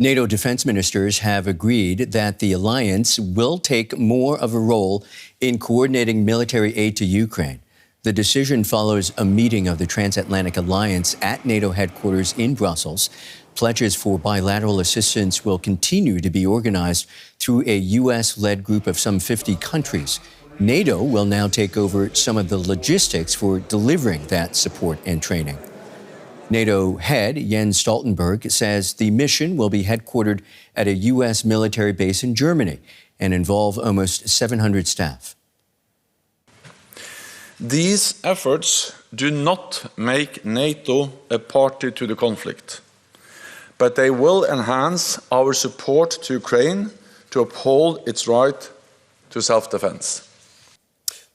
NATO defense ministers have agreed that the alliance will take more of a role in coordinating military aid to Ukraine. The decision follows a meeting of the transatlantic alliance at NATO headquarters in Brussels. Pledges for bilateral assistance will continue to be organized through a U.S.-led group of some 50 countries. NATO will now take over some of the logistics for delivering that support and training. NATO head Jens Stoltenberg says the mission will be headquartered at a U.S. military base in Germany and involve almost 700 staff. These efforts do not make NATO a party to the conflict, but they will enhance our support to Ukraine to uphold its right to self-defense.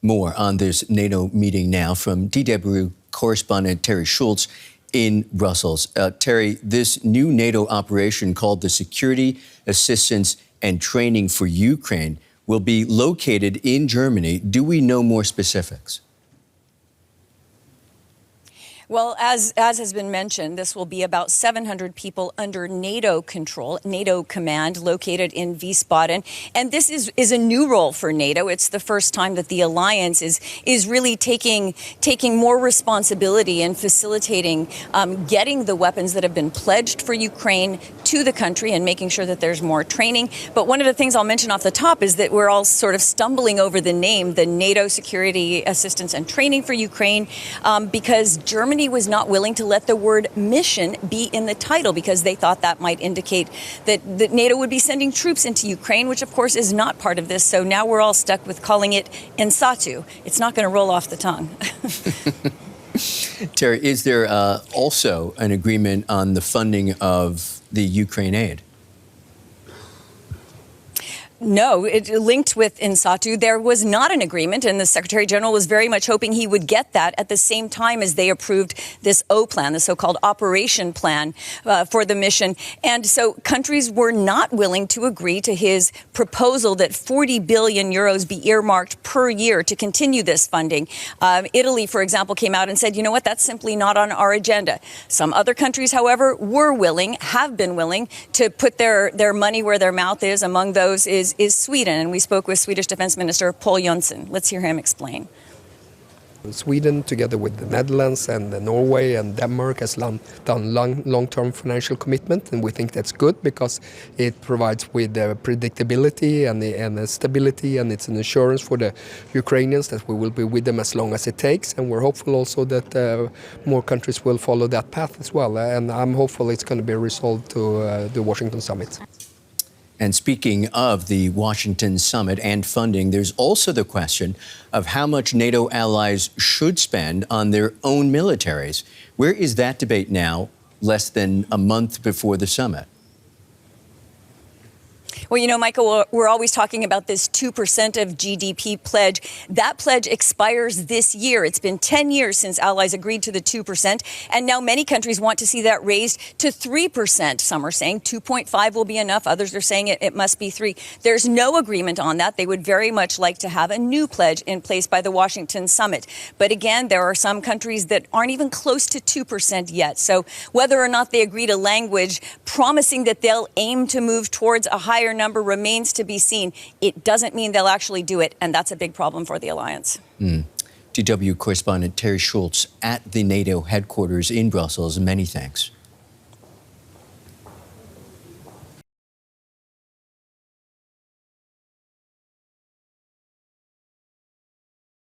More on this NATO meeting now from DW correspondent Terry Schultz in Brussels. Terry, this new NATO operation called the Security, Assistance and Training for Ukraine will be located in Germany. Do we know more specifics? Well, as has been mentioned, this will be about 700 people under NATO control, NATO command, located in Wiesbaden. And this is a new role for NATO. It's the first time that the alliance is really taking more responsibility and facilitating getting the weapons that have been pledged for Ukraine to the country and making sure that there's more training. But one of the things I'll mention off the top is that we're all sort of stumbling over the name, the NATO Security Assistance and Training for Ukraine, because Germany was not willing to let the word mission be in the title because they thought that might indicate that NATO would be sending troops into Ukraine, which of course is not part of this. So now we're all stuck with calling it Ensatu. It's not going to roll off the tongue. Terry, is there also an agreement on the funding of the Ukraine aid? No, it linked with Ensatu. There was not an agreement, and the Secretary General was very much hoping he would get that at the same time as they approved this O plan, the so-called operation plan for the mission. And so countries were not willing to agree to his proposal that 40 billion euros be earmarked per year to continue this funding. Italy, for example, came out and said, you know what, that's simply not on our agenda. Some other countries, however, were willing, have been willing to put their money where their mouth is. Among those is Sweden, and we spoke with Swedish Defense Minister Paul Jönsson. Let's hear him explain. Sweden, together with the Netherlands and Norway and Denmark, has done long-term financial commitment, and we think that's good because it provides with predictability and the stability, and it's an assurance for the Ukrainians that we will be with them as long as it takes. And we're hopeful also that more countries will follow that path as well. And I'm hopeful it's going to be resolved to the Washington summit. And speaking of the Washington summit and funding, there's also the question of how much NATO allies should spend on their own militaries. Where is that debate now, less than a month before the summit? Well, you know, Michael, we're always talking about this 2% of GDP pledge. That pledge expires this year. It's been 10 years since allies agreed to the 2%. And now many countries want to see that raised to 3%. Some are saying 2.5 will be enough. Others are saying it must be 3. There's no agreement on that. They would very much like to have a new pledge in place by the Washington summit. But again, there are some countries that aren't even close to 2% yet. So whether or not they agree to language promising that they'll aim to move towards a higher number remains to be seen. It doesn't mean they'll actually do it, and that's a big problem for the alliance. DW correspondent Terry Schultz at the NATO headquarters in Brussels. Many thanks.